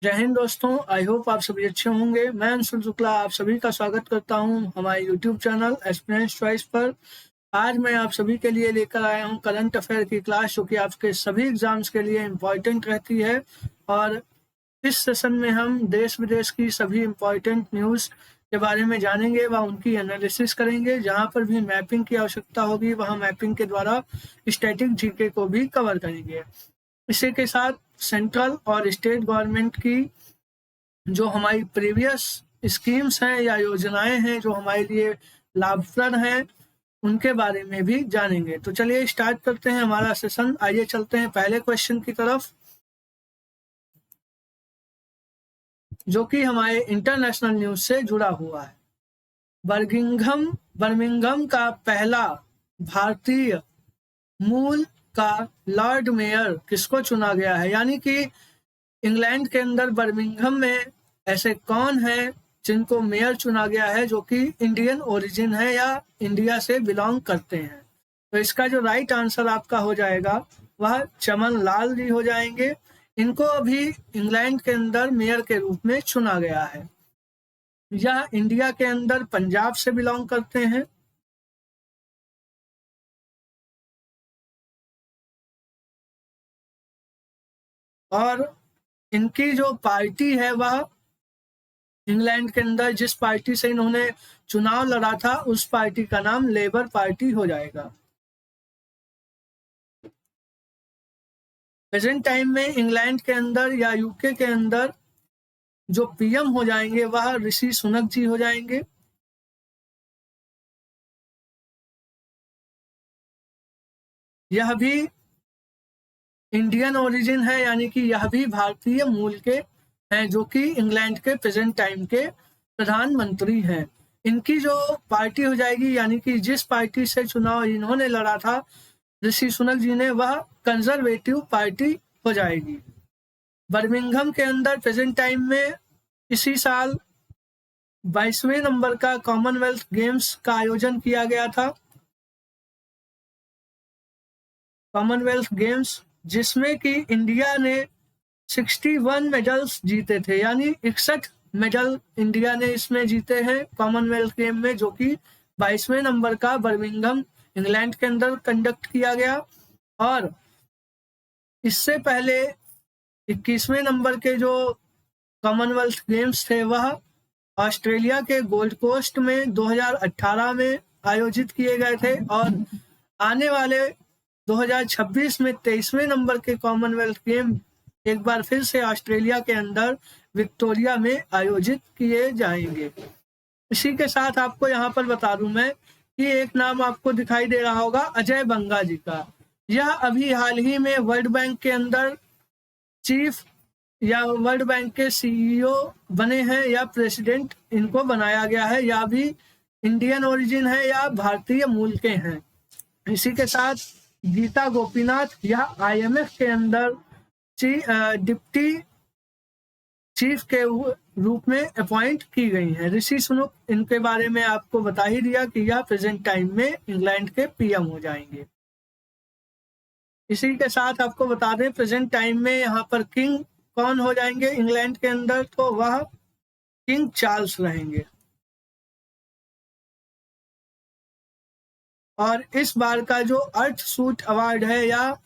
जय हिंद दोस्तों। I hope आप सभी अच्छे होंगे। मैं अंशुल शुक्ला आप सभी का स्वागत करता हूं हमारे यूट्यूब चैनल एस्पिरेंट्स चॉइस पर। आज मैं आप सभी के लिए लेकर आया हूं करंट अफेयर की क्लास, जो कि आपके सभी एग्जाम्स के लिए इम्पोर्टेंट रहती है। और इस सेशन में हम देश विदेश की सभी इम्पोर्टेंट न्यूज़ के बारे में जानेंगे व उनकी एनालिसिस करेंगे। जहां पर भी मैपिंग की आवश्यकता होगी वहां मैपिंग के द्वारा स्टैटिक जीके को भी कवर करेंगे। इसी के साथ सेंट्रल और स्टेट गवर्नमेंट की जो हमारी प्रीवियस स्कीम्स हैं या योजनाएं हैं जो हमारे लिए लाभप्रद हैं, उनके बारे में भी जानेंगे। तो चलिए स्टार्ट करते हैं हमारा सेशन। आइए चलते हैं पहले क्वेश्चन की तरफ, जो कि हमारे इंटरनेशनल न्यूज से जुड़ा हुआ है। बर्मिंघम का पहला भारतीय मूल का लॉर्ड मेयर किसको चुना गया है? यानी कि इंग्लैंड के अंदर बर्मिंघम में ऐसे कौन हैं जिनको मेयर चुना गया है जो कि इंडियन ओरिजिन है या इंडिया से बिलोंग करते हैं? तो इसका जो राइट आंसर आपका हो जाएगा वह चमन लाल जी हो जाएंगे। इनको अभी इंग्लैंड के अंदर मेयर के रूप में चुना गया है। यह इंडिया के अंदर पंजाब से बिलोंग करते हैं। और इनकी जो पार्टी है वह इंग्लैंड के अंदर जिस पार्टी से इन्होंने चुनाव लड़ा था उस पार्टी का नाम लेबर पार्टी हो जाएगा। प्रेजेंट टाइम में इंग्लैंड के अंदर या यूके के अंदर जो पीएम हो जाएंगे वह ऋषि सुनक जी हो जाएंगे। यह भी इंडियन ओरिजिन है, यानी कि यह भी भारतीय मूल के हैं, जो कि इंग्लैंड के प्रेजेंट टाइम के प्रधानमंत्री हैं। इनकी जो पार्टी हो जाएगी, यानी कि जिस पार्टी से चुनाव इन्होंने लड़ा था ऋषि सुनक जी ने, वह कंजर्वेटिव पार्टी हो जाएगी। बर्मिंघम के अंदर प्रेजेंट टाइम में इसी साल 22वें नंबर का कॉमनवेल्थ गेम्स का आयोजन किया गया था। कॉमनवेल्थ गेम्स जिसमें कि इंडिया ने 61 मेडल्स जीते थे, यानी 61 मेडल इंडिया ने इसमें जीते हैं कॉमनवेल्थ गेम में, जो कि 22वें नंबर का बर्मिंघम इंग्लैंड के अंदर कंडक्ट किया गया। और इससे पहले 21वें नंबर के जो कॉमनवेल्थ गेम्स थे वह ऑस्ट्रेलिया के गोल्ड कोस्ट में 2018 में आयोजित किए गए थे। और आने वाले 2026 में 23वें नंबर के कॉमनवेल्थ गेम एक बार फिर से ऑस्ट्रेलिया के अंदर विक्टोरिया में आयोजित किए जाएंगे। इसी के साथ आपको यहाँ पर बता दूं मैं कि एक नाम आपको दिखाई दे रहा होगा अजय बंगा जी का। यह अभी हाल ही में वर्ल्ड बैंक के अंदर चीफ या वर्ल्ड बैंक के सीईओ बने हैं या प्रेसिडेंट इनको बनाया गया है। या भी इंडियन ओरिजिन है या भारतीय मूल के हैं। इसी के साथ गीता गोपीनाथ यह आईएमएफ के अंदर डिप्टी चीफ के रूप में अपॉइंट की गई हैं। ऋषि सुनक इनके बारे में आपको बता ही दिया कि यह प्रेजेंट टाइम में इंग्लैंड के पीएम हो जाएंगे। इसी के साथ आपको बता दें प्रेजेंट टाइम में यहाँ पर किंग कौन हो जाएंगे इंग्लैंड के अंदर, तो वह किंग चार्ल्स रहेंगे। और इस बार का जो अर्थ सूट अवार्ड है या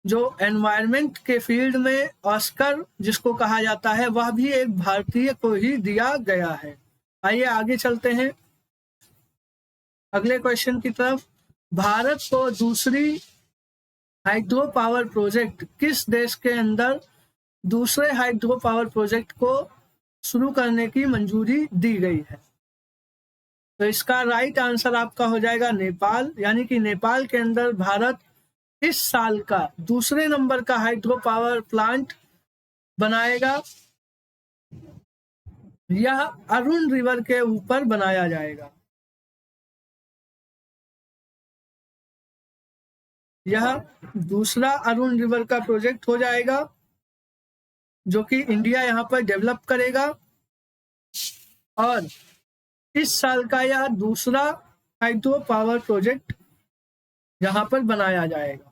जो एनवायरनमेंट के फील्ड में ऑस्कर जिसको कहा जाता है, वह भी एक भारतीय को ही दिया गया है। आइए आगे चलते हैं अगले क्वेश्चन की तरफ। भारत को दूसरी हाइड्रो पावर प्रोजेक्ट किस देश के अंदर दूसरे हाइड्रो पावर प्रोजेक्ट को शुरू करने की मंजूरी दी गई है? तो इसका राइट आंसर आपका हो जाएगा नेपाल। यानी कि नेपाल के अंदर भारत इस साल का दूसरे नंबर का हाइड्रो पावर प्लांट बनाएगा। यह अरुण रिवर के ऊपर बनाया जाएगा। यह दूसरा अरुण रिवर का प्रोजेक्ट हो जाएगा जो कि इंडिया यहाँ पर डेवलप करेगा। और इस साल का यह दूसरा हाइड्रो पावर प्रोजेक्ट यहाँ पर बनाया जाएगा।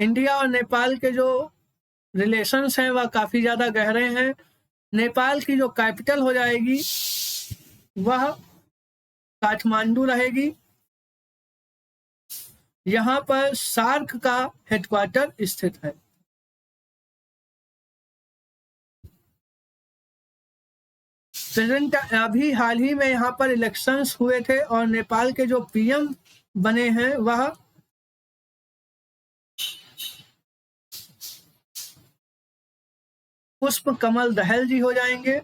इंडिया और नेपाल के जो रिलेशंस हैं वह काफी ज्यादा गहरे हैं। नेपाल की जो कैपिटल हो जाएगी वह काठमांडू रहेगी। यहाँ पर सार्क का हेडक्वार्टर स्थित है। प्रेजेंट अभी हाल ही में यहाँ पर इलेक्शंस हुए थे और नेपाल के जो पीएम बने हैं वह पुष्प कमल दहल जी हो जाएंगे।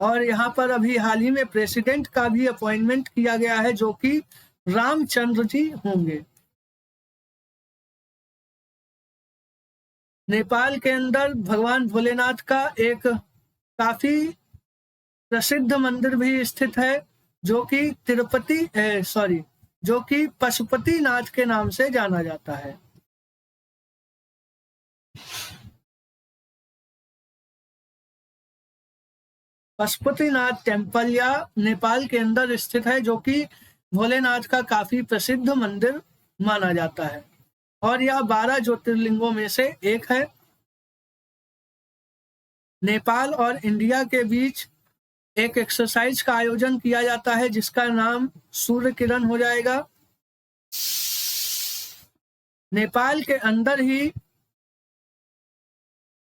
और यहाँ पर अभी हाल ही में प्रेसिडेंट का भी अपॉइंटमेंट किया गया है जो कि रामचंद्र जी होंगे। नेपाल के अंदर भगवान भोलेनाथ का एक काफी प्रसिद्ध मंदिर भी स्थित है जो कि जो कि पशुपतिनाथ के नाम से जाना जाता है। पशुपतिनाथ टेम्पल या नेपाल के अंदर स्थित है जो कि भोलेनाथ का काफी प्रसिद्ध मंदिर माना जाता है और यह 12 ज्योतिर्लिंगों में से एक है। नेपाल और इंडिया के बीच एक एक्सरसाइज का आयोजन किया जाता है जिसका नाम सूर्य किरण हो जाएगा। नेपाल के अंदर ही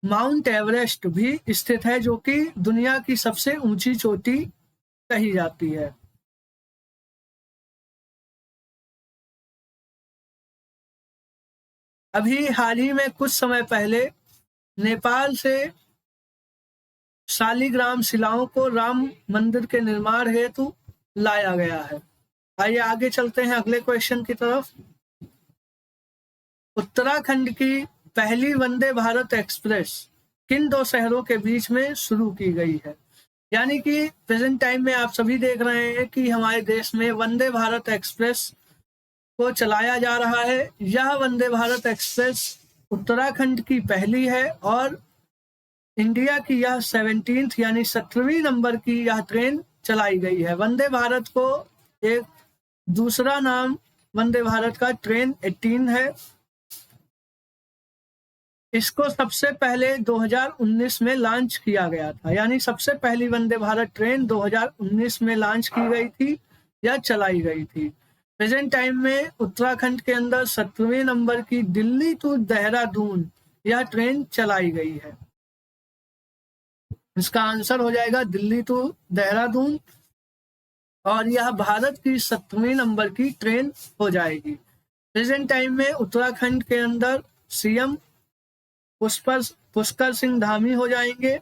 माउंट एवरेस्ट भी स्थित है जो कि दुनिया की सबसे ऊंची चोटी कही जाती है। अभी हाल ही में कुछ समय पहले नेपाल से शालिग्राम शिलाओं को राम मंदिर के निर्माण हेतु लाया गया है। आइए आगे चलते हैं अगले क्वेश्चन की तरफ। उत्तराखंड की पहली वंदे भारत एक्सप्रेस किन 2 शहरों के बीच में शुरू की गई है? यानी कि प्रेजेंट टाइम में आप सभी देख रहे हैं कि हमारे देश में वंदे भारत एक्सप्रेस को चलाया जा रहा है। यह वंदे भारत एक्सप्रेस उत्तराखंड की पहली है और इंडिया की यह 17th यानी 17वीं नंबर की यह ट्रेन चलाई गई है। वंदे भारत को एक दूसरा नाम वंदे भारत का ट्रेन 18 है। इसको सबसे पहले 2019 में लॉन्च किया गया था, यानी सबसे पहली वंदे भारत ट्रेन 2019 में लॉन्च की गई थी या चलाई गई थी। प्रेजेंट टाइम में उत्तराखंड के अंदर 17वें नंबर की दिल्ली टू देहरादून यह ट्रेन चलाई गई है। इसका आंसर हो जाएगा दिल्ली टू देहरादून और यह भारत की 17वीं नंबर की ट्रेन हो जाएगी। प्रेजेंट टाइम में उत्तराखंड के अंदर सीएम पुष्कर सिंह धामी हो जाएंगे।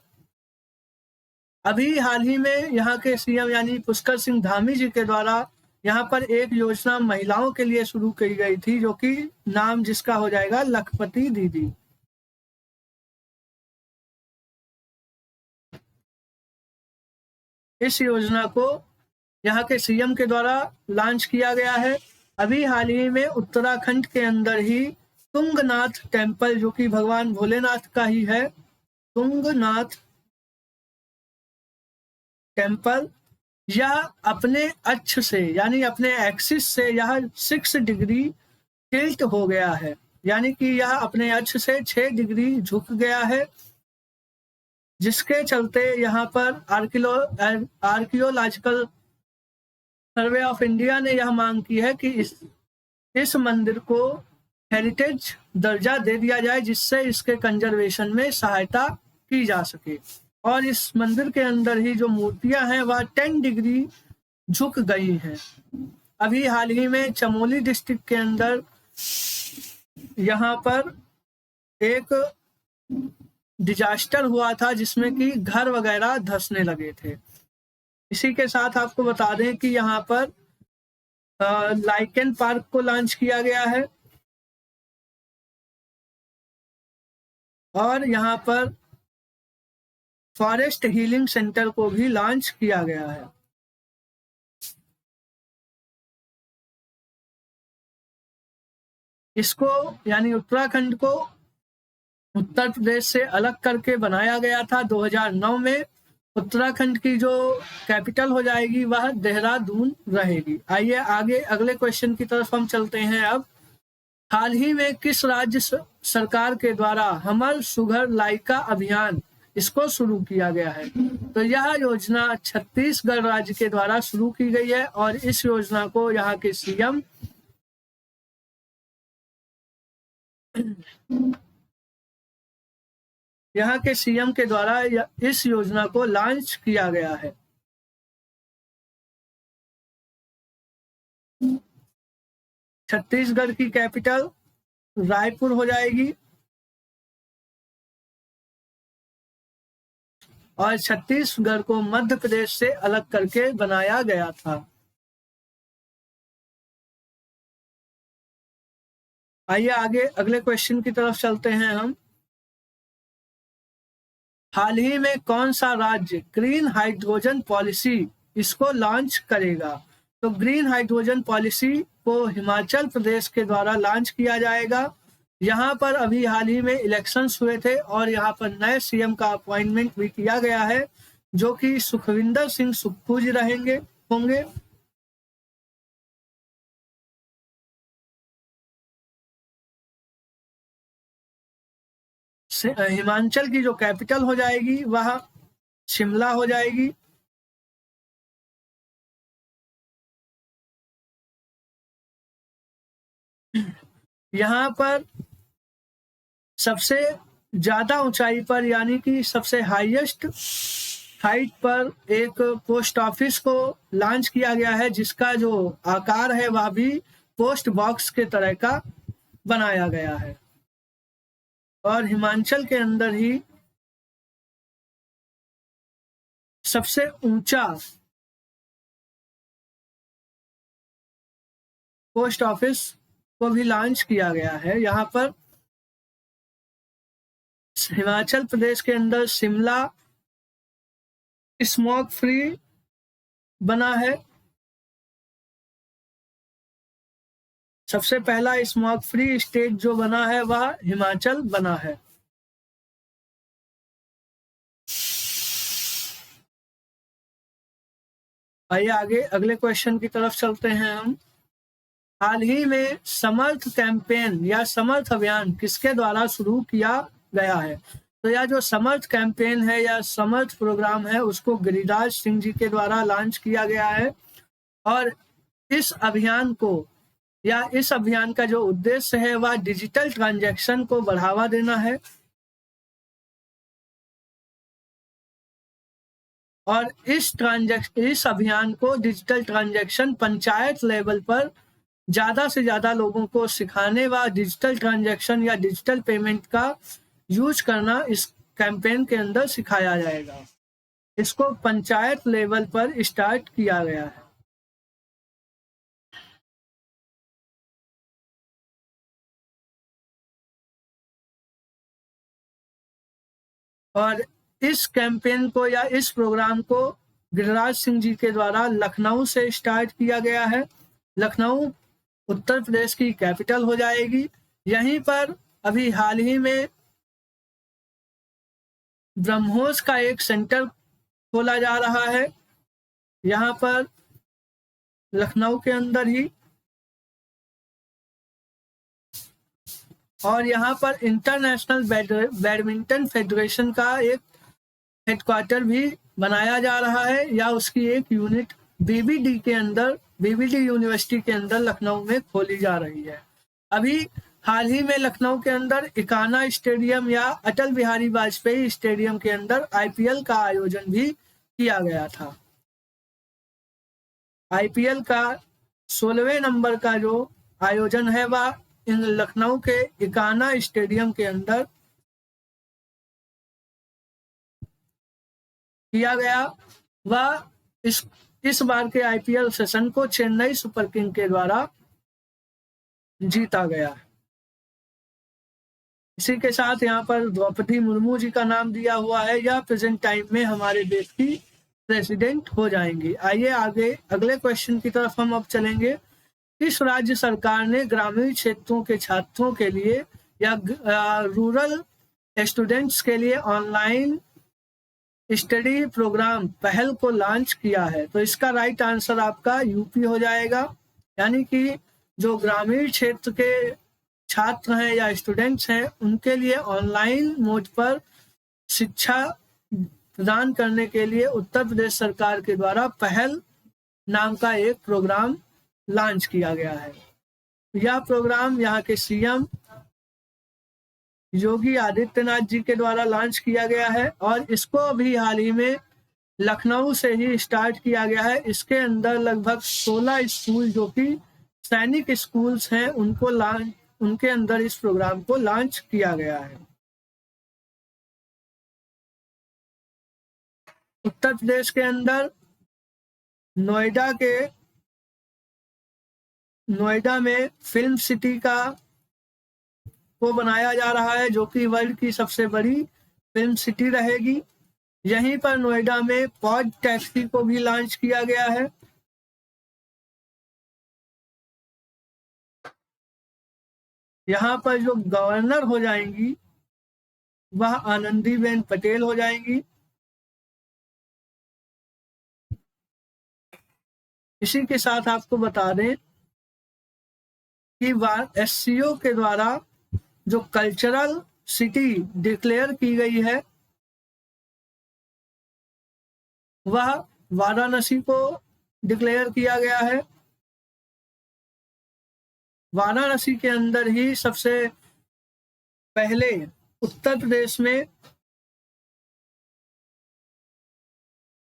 अभी हाल ही में यहाँ के सीएम यानी पुष्कर सिंह धामी जी के द्वारा यहाँ पर एक योजना महिलाओं के लिए शुरू की गई थी जो कि नाम जिसका हो जाएगा लखपति दीदी। इस योजना को यहाँ के सीएम के द्वारा लॉन्च किया गया है। अभी हाल ही में उत्तराखंड के अंदर ही तुंगनाथ टेम्पल जो कि भगवान भोलेनाथ का ही है, तुंगनाथ टेम्पल, यह अपने अक्ष से यानी अपने एक्सिस से यह 6 डिग्री टिल्ट हो गया है, यानी कि यह अपने अक्ष से 6 डिग्री झुक गया है, जिसके चलते यहाँ पर आर्कियोलॉजिकल सर्वे ऑफ इंडिया ने यह मांग की है कि इस मंदिर को हेरिटेज दर्जा दे दिया जाए जिससे इसके कंजर्वेशन में सहायता की जा सके। और इस मंदिर के अंदर ही जो मूर्तियां हैं वह 10 डिग्री झुक गई हैं। अभी हाल ही में चमोली डिस्ट्रिक्ट के अंदर यहाँ पर एक डिजास्टर हुआ था जिसमें कि घर वगैरह धंसने लगे थे। इसी के साथ आपको बता दें कि यहाँ पर लाइकेन पार्क को लॉन्च किया गया है और यहाँ पर फॉरेस्ट हीलिंग सेंटर को भी लॉन्च किया गया है। इसको यानी उत्तराखंड को उत्तर प्रदेश से अलग करके बनाया गया था 2009 में। उत्तराखंड की जो कैपिटल हो जाएगी वह देहरादून रहेगी। आइए आगे अगले क्वेश्चन की तरफ हम चलते हैं। अब हाल ही में किस राज्य सरकार के द्वारा हमर सुघर लाइका अभियान इसको शुरू किया गया है? तो यह योजना छत्तीसगढ़ राज्य के द्वारा शुरू की गई है और इस योजना को यहाँ के सीएम के द्वारा इस योजना को लॉन्च किया गया है। छत्तीसगढ़ की कैपिटल रायपुर हो जाएगी और छत्तीसगढ़ को मध्य प्रदेश से अलग करके बनाया गया था। आइए आगे अगले क्वेश्चन की तरफ चलते हैं हम। हाल ही में कौन सा राज्य ग्रीन हाइड्रोजन पॉलिसी इसको लॉन्च करेगा? तो ग्रीन हाइड्रोजन पॉलिसी को हिमाचल प्रदेश के द्वारा लॉन्च किया जाएगा। यहाँ पर अभी हाल ही में इलेक्शंस हुए थे और यहाँ पर नए सीएम का अपॉइंटमेंट भी किया गया है, जो कि सुखविंदर सिंह सुक्खू जी होंगे। हिमाचल की जो कैपिटल हो जाएगी वह शिमला हो जाएगी। यहाँ पर सबसे ज्यादा ऊंचाई पर यानी कि सबसे हाईएस्ट हाइट पर एक पोस्ट ऑफिस को लॉन्च किया गया है, जिसका जो आकार है वह भी पोस्ट बॉक्स के तरह का बनाया गया है और हिमाचल के अंदर ही सबसे ऊंचा पोस्ट ऑफिस को भी लॉन्च किया गया है। यहाँ पर हिमाचल प्रदेश के अंदर शिमला स्मोक फ्री बना है। सबसे पहला स्मोक फ्री स्टेट जो बना है वह हिमाचल बना है। आइए आगे अगले क्वेश्चन की तरफ चलते हैं हम। हाल ही में समर्थ कैंपेन या समर्थ अभियान किसके द्वारा शुरू किया गया है? तो यह जो समर्थ कैंपेन है या समर्थ प्रोग्राम है उसको गिरिराज सिंह जी के द्वारा लॉन्च किया गया है और इस अभियान का जो उद्देश्य है वह डिजिटल ट्रांजैक्शन को बढ़ावा देना है और इस अभियान को डिजिटल ट्रांजैक्शन पंचायत लेवल पर ज्यादा से ज्यादा लोगों को सिखाने व डिजिटल ट्रांजैक्शन या डिजिटल पेमेंट का यूज करना इस कैंपेन के अंदर सिखाया जाएगा। इसको पंचायत लेवल पर स्टार्ट किया गया है। और इस कैंपेन को या इस प्रोग्राम को गिरिराज सिंह जी के द्वारा लखनऊ से स्टार्ट किया गया है। लखनऊ उत्तर प्रदेश की कैपिटल हो जाएगी। यहीं पर अभी हाल ही में ब्रह्मोस का एक सेंटर खोला जा रहा है, यहाँ पर लखनऊ के अंदर ही, और यहाँ पर इंटरनेशनल बैडमिंटन फेडरेशन का एक हेडक्वार्टर भी बनाया जा रहा है या उसकी एक यूनिट बीबीडी यूनिवर्सिटी के अंदर लखनऊ में खोली जा रही है। अभी हाल ही में लखनऊ के अंदर इकाना स्टेडियम या अटल बिहारी वाजपेयी स्टेडियम के अंदर आईपीएल का आयोजन भी किया गया था। आईपीएल का 16वें नंबर का जो आयोजन है वह इन लखनऊ के इकाना स्टेडियम के अंदर किया गया। वह इस बार के आईपीएल सेशन को चेन्नई सुपर किंग के द्वारा जीता गया। इसी के साथ यहाँ पर द्रौपदी मुर्मू जी का नाम दिया हुआ है, यह प्रेजेंट टाइम में हमारे देश की प्रेसिडेंट हो जाएंगी। आइए आगे अगले क्वेश्चन की तरफ हम अब चलेंगे। किस राज्य सरकार ने ग्रामीण क्षेत्रों के छात्रों के लिए या रूरल स्टूडेंट्स के लिए ऑनलाइन स्टडी प्रोग्राम पहल को लॉन्च किया है? तो इसका राइट आंसर आपका यूपी हो जाएगा। यानी कि जो ग्रामीण क्षेत्र के छात्र हैं या स्टूडेंट्स हैं उनके लिए ऑनलाइन मोड पर शिक्षा प्रदान करने के लिए उत्तर प्रदेश सरकार के द्वारा पहल नाम का एक प्रोग्राम लॉन्च किया गया है। यह प्रोग्राम यहाँ के सीएम योगी आदित्यनाथ जी के द्वारा लॉन्च किया गया है और इसको अभी हाल ही में लखनऊ से ही स्टार्ट किया गया है। इसके अंदर लगभग 16 स्कूल जो कि सैनिक स्कूल्स हैं उनके अंदर इस प्रोग्राम को लॉन्च किया गया है। उत्तर प्रदेश के अंदर नोएडा में फिल्म सिटी को बनाया जा रहा है जो कि वर्ल्ड की सबसे बड़ी फिल्म सिटी रहेगी। यहीं पर नोएडा में पॉड टैक्सी को भी लॉन्च किया गया है। यहाँ पर जो गवर्नर हो जाएंगी वह आनंदीबेन पटेल हो जाएंगी। इसी के साथ आपको बता दें कि एससीओ के द्वारा जो कल्चरल सिटी डिक्लेयर की गई है वह वाराणसी को डिक्लेयर किया गया है। वाराणसी के अंदर ही सबसे पहले उत्तर प्रदेश में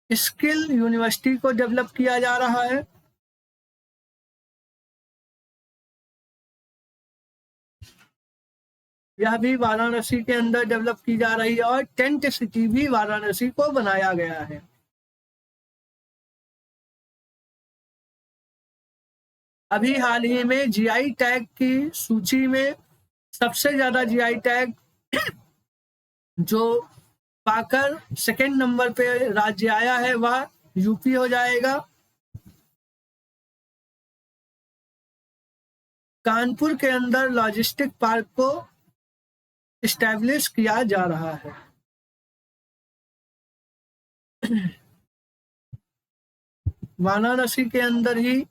स्किल यूनिवर्सिटी को डेवलप किया जा रहा है। यह भी वाराणसी के अंदर डेवलप की जा रही है और टेंट सिटी भी वाराणसी को बनाया गया है। अभी हाल ही में जीआई टैग की सूची में सबसे ज्यादा जीआई टैग जो पाकर सेकंड नंबर पे राज्य आया है वह यूपी हो जाएगा। कानपुर के अंदर लॉजिस्टिक पार्क को इस्टेब्लिश किया जा रहा है। वाराणसी के अंदर ही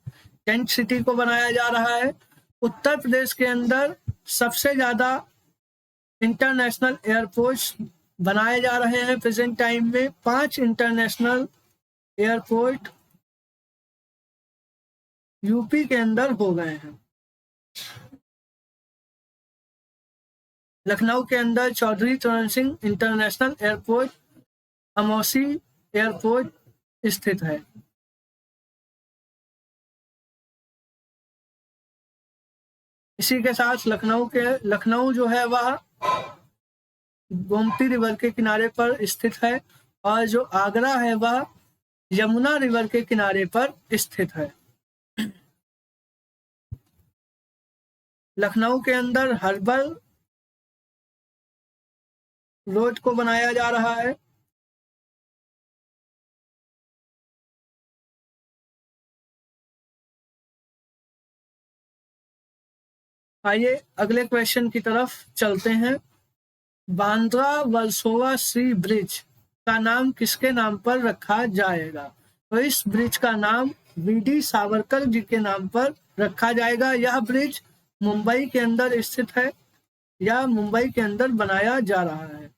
टेंट सिटी को बनाया जा रहा है। उत्तर प्रदेश के अंदर सबसे ज्यादा इंटरनेशनल एयरपोर्ट्स बनाए जा रहे हैं। प्रेजेंट टाइम में 5 इंटरनेशनल एयरपोर्ट यूपी के अंदर हो गए हैं। लखनऊ के अंदर चौधरी चरण Singh international airport Amausi airport स्थित है। इसी के साथ लखनऊ जो है वह गोमती रिवर के किनारे पर स्थित है और जो आगरा है वह यमुना रिवर के किनारे पर स्थित है। लखनऊ के अंदर हर्बल रोड को बनाया जा रहा है। आइए अगले क्वेश्चन की तरफ चलते हैं। बांद्रा वर्सोवा सी ब्रिज का नाम किसके नाम पर रखा जाएगा? तो इस ब्रिज का नाम वीडी सावरकर जी के नाम पर रखा जाएगा। यह ब्रिज मुंबई के अंदर स्थित है या मुंबई के अंदर बनाया जा रहा है।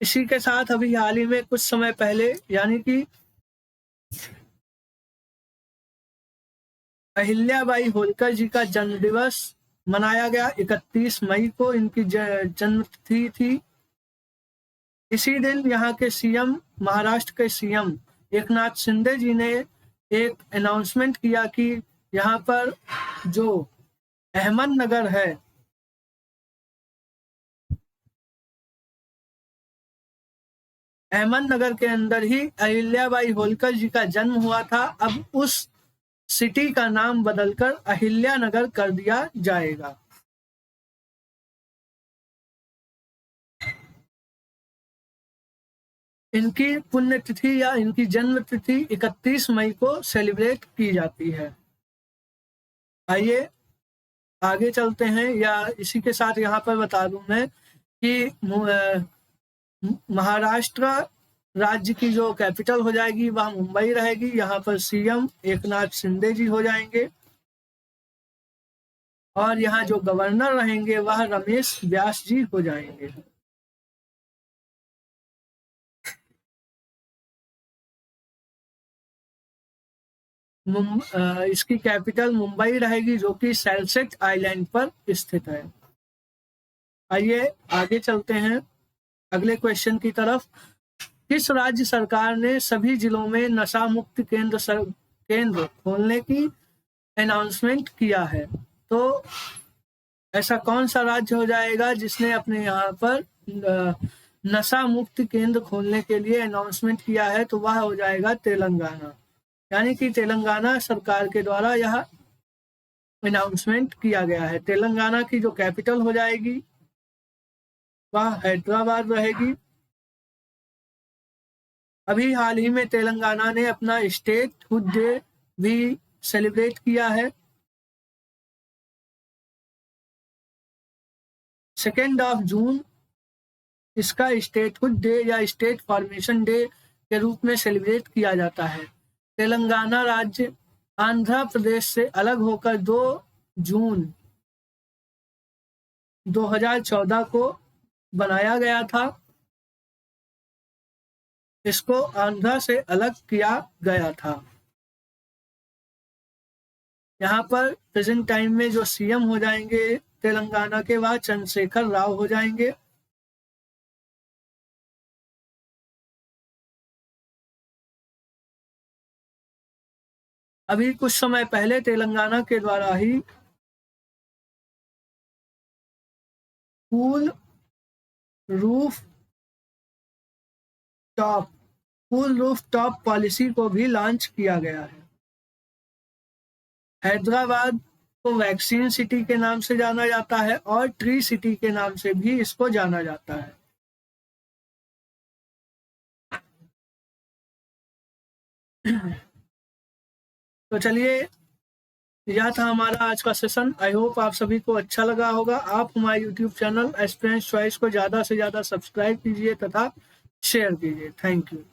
इसी के साथ अभी हाल ही में कुछ समय पहले यानी कि अहिल्याबाई होलकर जी का जन्म दिवस मनाया गया। 31 मई को इनकी जन्मतिथि थी। इसी दिन यहाँ के सीएम महाराष्ट्र के सीएम एकनाथ शिंदे जी ने एक अनाउंसमेंट किया कि यहाँ पर जो अहमदनगर है अहमदनगर के अंदर ही अहिल्याबाई होलकर जी का जन्म हुआ था। अब उस सिटी का नाम बदलकर अहिल्यानगर कर दिया जाएगा। इनकी पुण्यतिथि या इनकी जन्म तिथि 31 मई को सेलिब्रेट की जाती है। आइए आगे चलते हैं या इसी के साथ यहाँ पर बता दूं मैं कि महाराष्ट्र राज्य की जो कैपिटल हो जाएगी वह मुंबई रहेगी। यहाँ पर सीएम एकनाथ शिंदे जी हो जाएंगे और यहाँ जो गवर्नर रहेंगे वह रमेश व्यास जी हो जाएंगे। इसकी कैपिटल मुंबई रहेगी जो कि सेल्सेट आइलैंड पर स्थित है। आइए आगे चलते हैं अगले क्वेश्चन की तरफ। किस राज्य सरकार ने सभी जिलों में नशा मुक्त केंद्र खोलने की अनाउंसमेंट किया है? तो ऐसा कौन सा राज्य हो जाएगा जिसने अपने यहाँ पर नशा मुक्त केंद्र खोलने के लिए अनाउंसमेंट किया है? तो वह हो जाएगा तेलंगाना। यानी कि तेलंगाना सरकार के द्वारा यह अनाउंसमेंट किया गया है। तेलंगाना की जो कैपिटल हो जाएगी वह हैदराबाद रहेगी। अभी हाल ही में तेलंगाना ने अपना स्टेटहुड डे भी सेलिब्रेट किया है। 2 जून इसका स्टेटहुड डे या स्टेट फॉर्मेशन डे के रूप में सेलिब्रेट किया जाता है। तेलंगाना राज्य आंध्र प्रदेश से अलग होकर 2 जून 2014 को बनाया गया था। इसको आंध्र से अलग किया गया था। यहाँ पर प्रेजेंट टाइम में जो सीएम हो जाएंगे तेलंगाना के वह चंद्रशेखर राव हो जाएंगे। अभी कुछ समय पहले तेलंगाना के द्वारा ही कूल रूफ टॉप पॉलिसी को भी लॉन्च किया गया है। हैदराबाद को वैक्सीन सिटी के नाम से जाना जाता है और ट्री सिटी के नाम से भी इसको जाना जाता है। तो चलिए यह था हमारा आज का सेशन। आई होप आप सभी को अच्छा लगा होगा। आप हमारे यूट्यूब चैनल एस्पिरेंट्स चॉइस को ज़्यादा से ज़्यादा सब्सक्राइब कीजिए तथा शेयर कीजिए। Thank you.